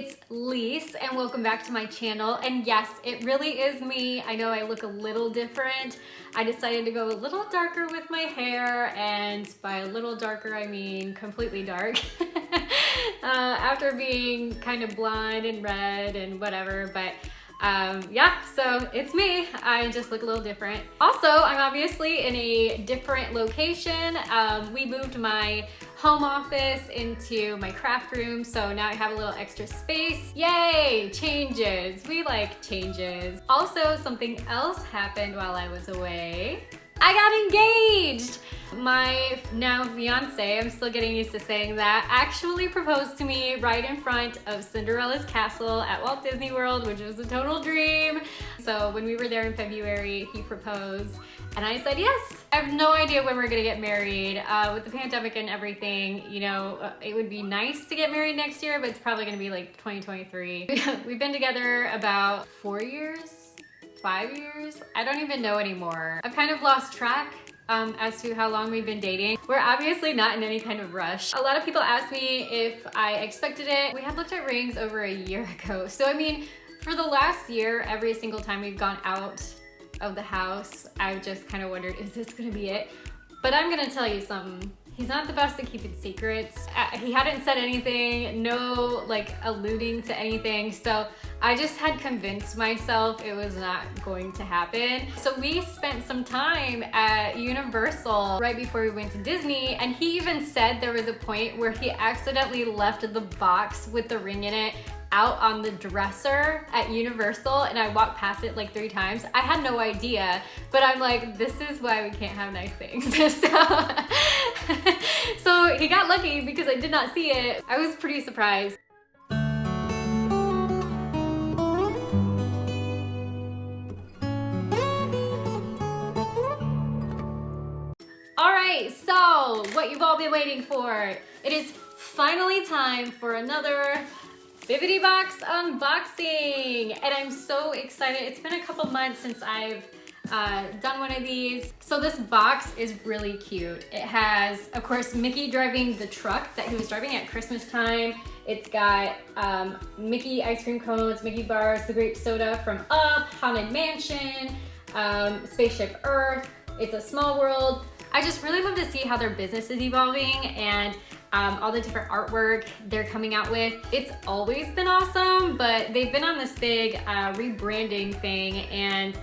it's Lise and welcome back to my channel. And yes, it really is me. I know I look a little different. I decided to go a little darker with my hair, and by a little darker I mean completely dark. After being kind of blonde and red and whatever, but yeah, so it's me. I just look a little different. Also, I'm obviously in a different location. We moved my home office into my craft room, so now I have a little extra space. Yay, changes. We like changes. Also, something else happened while I was away. I got engaged! My now fiance, I'm still getting used to saying that, actually proposed to me right in front of Cinderella's castle at Walt Disney World, which was a total dream. So when we were there in February, he proposed and I said yes. I have no idea when we're gonna get married. With the pandemic and everything, you know, it would be nice to get married next year, but it's probably gonna be like 2023. We've been together about 4 years, 5 years? I don't even know anymore. I've kind of lost track as to how long we've been dating. We're obviously not in any kind of rush. A lot of people ask me if I expected it. We had looked at rings over a year ago. So I mean, for the last year, every single time we've gone out of the house, I've just kind of wondered, is this gonna be it? But I'm gonna tell you something. He's not the best at keeping secrets. He hadn't said anything, no like alluding to anything. So I just had convinced myself it was not going to happen. So we spent some time at Universal right before we went to Disney, and he even said there was a point where he accidentally left the box with the ring in it out on the dresser at Universal, and I walked past it like 3 times. I had no idea, but I'm like, this is why we can't have nice things. So he got lucky because I did not see it. I was pretty surprised. All right, so what you've all been waiting for. It is finally time for another Bibbidi Box unboxing, and I'm so excited. It's been a couple months since I've done one of these. So this box is really cute. It has, of course, Mickey driving the truck that he was driving at Christmas time. It's got Mickey ice cream cones, Mickey bars, the grape soda from Up, Haunted Mansion, Spaceship Earth, It's a Small World. I just really love to see how their business is evolving and all the different artwork they're coming out with. It's always been awesome, but they've been on this big rebranding thing, and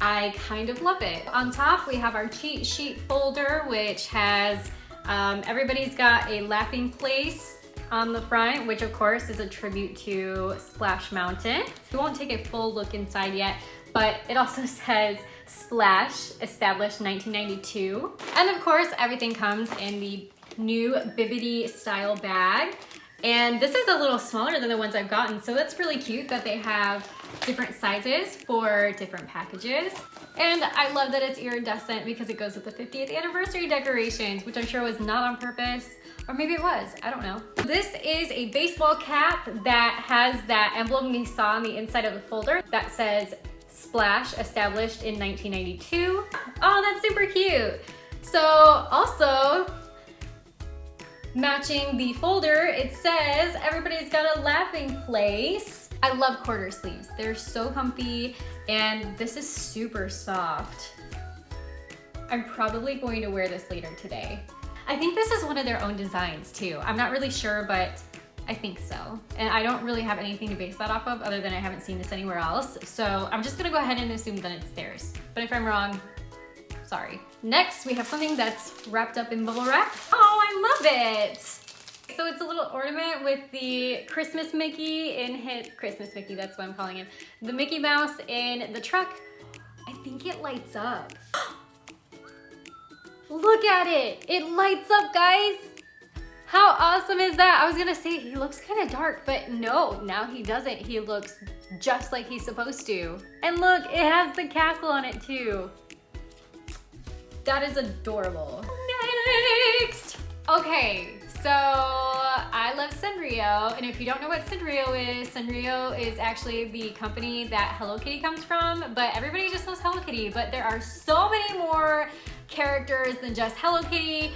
I kind of love it. On top, we have our cheat sheet folder, which has, everybody's got a laughing place on the front, which of course is a tribute to Splash Mountain. We won't take a full look inside yet, but it also says Splash, established 1992. And of course, everything comes in the new Bibbidi style bag. And this is a little smaller than the ones I've gotten, so that's really cute that they have different sizes for different packages. And I love that it's iridescent because it goes with the 50th anniversary decorations, which I'm sure was not on purpose, or maybe it was, I don't know. This is a baseball cap that has that emblem we saw on the inside of the folder that says Splash, established in 1992. Oh, that's super cute. So also, matching the folder, it says everybody's got a laughing place. I love quarter sleeves. They're so comfy, and this is super soft. I'm probably going to wear this later today. I think this is one of their own designs too. I'm not really sure, but I think so. And I don't really have anything to base that off of other than I haven't seen this anywhere else. So I'm just gonna go ahead and assume that it's theirs. But if I'm wrong, sorry. Next, we have something that's wrapped up in bubble wrap. Oh, I love it. So it's a little ornament with the Christmas Mickey in his, Christmas Mickey, that's what I'm calling him. The Mickey Mouse in the truck. I think it lights up. Look at it. It lights up, guys. How awesome is that? I was gonna say he looks kind of dark, but no, now he doesn't. He looks just like he's supposed to. And look, it has the castle on it too. That is adorable. Next! Okay, so I love Sanrio, and if you don't know what Sanrio is actually the company that Hello Kitty comes from, but everybody just knows Hello Kitty, but there are so many more characters than just Hello Kitty.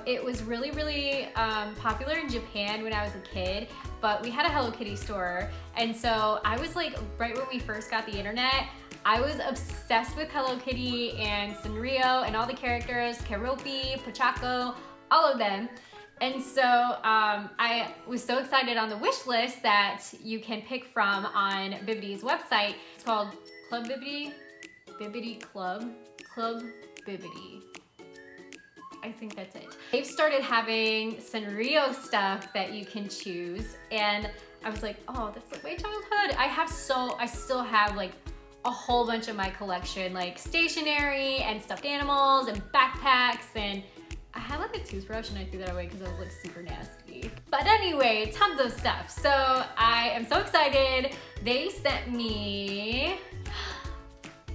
It was really popular in Japan when I was a kid, but we had a Hello Kitty store. And so I was like, right when we first got the internet, I was obsessed with Hello Kitty and Sanrio and all the characters, Keroppi, Pochacco, all of them. And so I was so excited on the wish list that you can pick from on Bibbidi's website. It's called Club Bibbidi, Bibbidi Club Bibbidi. I think that's it. They've started having Sanrio stuff that you can choose, and I was like, oh, that's like my childhood. I still have like a whole bunch of my collection, like stationery and stuffed animals and backpacks, and I had like a toothbrush and I threw that away because I was like super nasty. But anyway, tons of stuff. So I am so excited. They sent me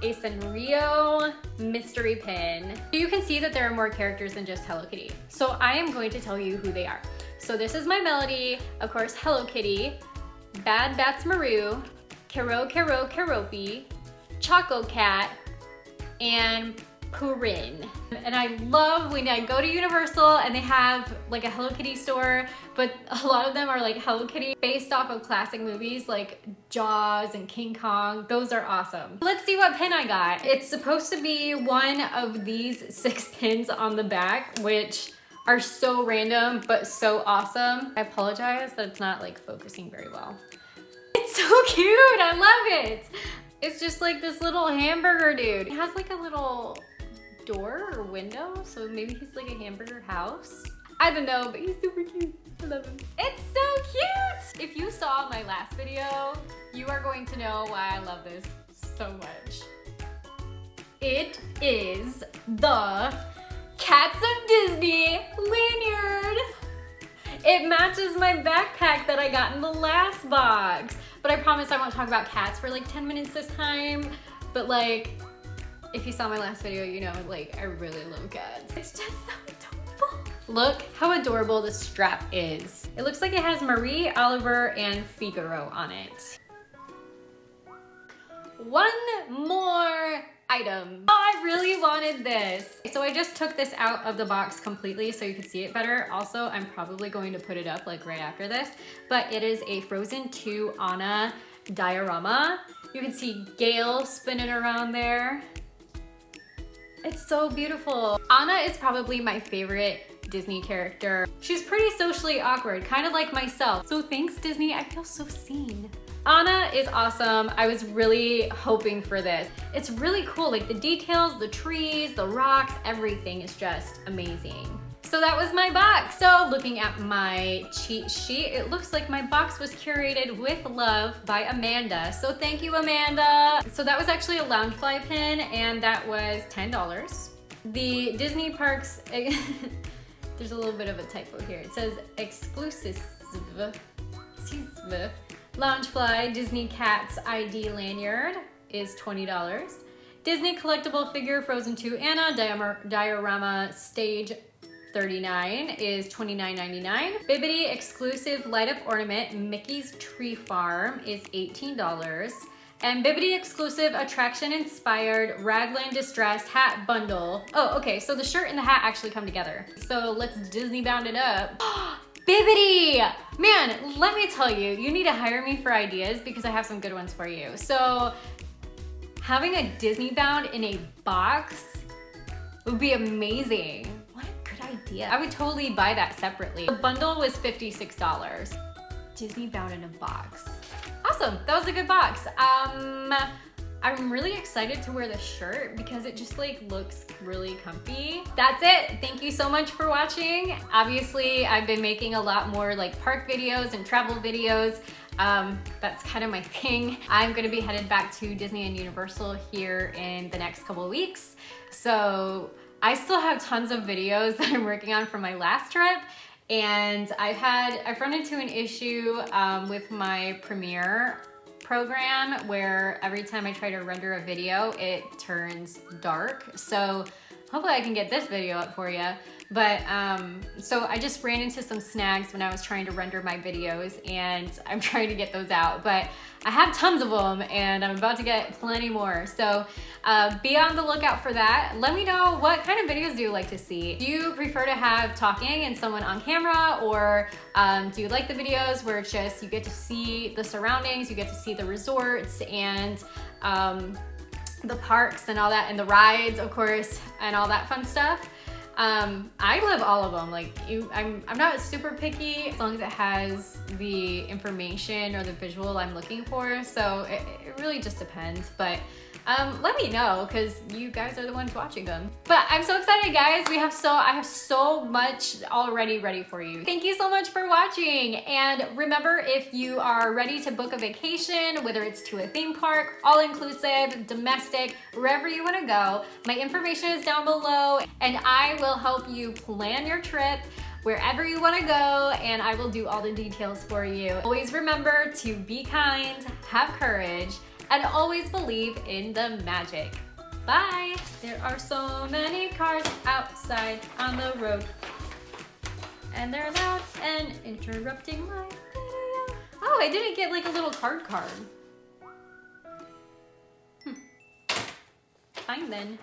a Sanrio mystery pin. You can see that there are more characters than just Hello Kitty. So I am going to tell you who they are. So this is my Melody, of course, Hello Kitty, Bad Bats Maru, Keroppi, Choco Cat, and Purin. And I love when I go to Universal and they have like a Hello Kitty store, but a lot of them are like Hello Kitty based off of classic movies like Jaws and King Kong. Those are awesome. Let's see what pin I got. It's supposed to be one of these 6 pins on the back, which are so random but so awesome. I apologize that it's not like focusing very well. It's so cute, I love it. It's just like this little hamburger dude. It has like a little door or window, so maybe he's like a hamburger house. I don't know, but he's super cute. I love him. It's so cute! If you saw my last video, you are going to know why I love this so much. It is the Cats of Disney lanyard. It matches my backpack that I got in the last box. But I promise I won't talk about cats for like 10 minutes this time. But like, if you saw my last video, you know, like I really love cats. It's just so adorable. Look how adorable the strap is. It looks like it has Marie, Oliver, and Figaro on it. One more item. Oh, I really wanted this. So I just took this out of the box completely so you could see it better. Also, I'm probably going to put it up like right after this, but it is a Frozen 2 Anna diorama. You can see Gail spinning around there. It's so beautiful. Anna is probably my favorite Disney character. She's pretty socially awkward, kind of like myself. So thanks, Disney, I feel so seen. Anna is awesome. I was really hoping for this. It's really cool, like the details, the trees, the rocks, everything is just amazing. So that was my box. So looking at my cheat sheet, it looks like my box was curated with love by Amanda. So thank you, Amanda. So that was actually a Loungefly pin, and that was $10. The Disney parks, there's a little bit of a typo here. It says exclusive. Loungefly Disney Cats ID lanyard is $20. Disney collectible figure Frozen 2 Anna diorama stage 39 is $29.99. Bibbidi exclusive light up ornament Mickey's Tree Farm is $18. And Bibbidi exclusive attraction inspired raglan distressed hat bundle. Oh, okay, so the shirt and the hat actually come together. So let's Disney bound it up. Bibbidi! Man, let me tell you, you need to hire me for ideas because I have some good ones for you. So having a Disney bound in a box would be amazing. What a good idea. I would totally buy that separately. The bundle was $56. Disney bound in a box. Awesome, that was a good box. I'm really excited to wear the shirt because it just like looks really comfy. That's it. Thank you so much for watching. Obviously, I've been making a lot more like park videos and travel videos. That's kind of my thing. I'm gonna be headed back to Disney and Universal here in the next couple of weeks. So I still have tons of videos that I'm working on from my last trip. And I've run into an issue with my Premiere program where every time I try to render a video, it turns dark. So hopefully I can get this video up for you. But so I just ran into some snags when I was trying to render my videos, and I'm trying to get those out. But I have tons of them, and I'm about to get plenty more. So be on the lookout for that. Let me know, what kind of videos do you like to see? Do you prefer to have talking and someone on camera, or do you like the videos where it's just you get to see the surroundings, you get to see the resorts and the parks and all that, and the rides, of course, and all that fun stuff? I love all of them. Like I'm not super picky as long as it has the information or the visual I'm looking for. So it really just depends. But let me know, because you guys are the ones watching them. But I'm so excited, guys. I have so much already ready for you. Thank you so much for watching. And remember, if you are ready to book a vacation, whether it's to a theme park, all inclusive, domestic, wherever you want to go, my information is down below, and I will help you plan your trip wherever you want to go, and I will do all the details for you. Always remember to be kind, have courage, and always believe in the magic. Bye! There are so many cars outside on the road, and they're loud and interrupting my video. Oh, I didn't get like a little card. Fine then.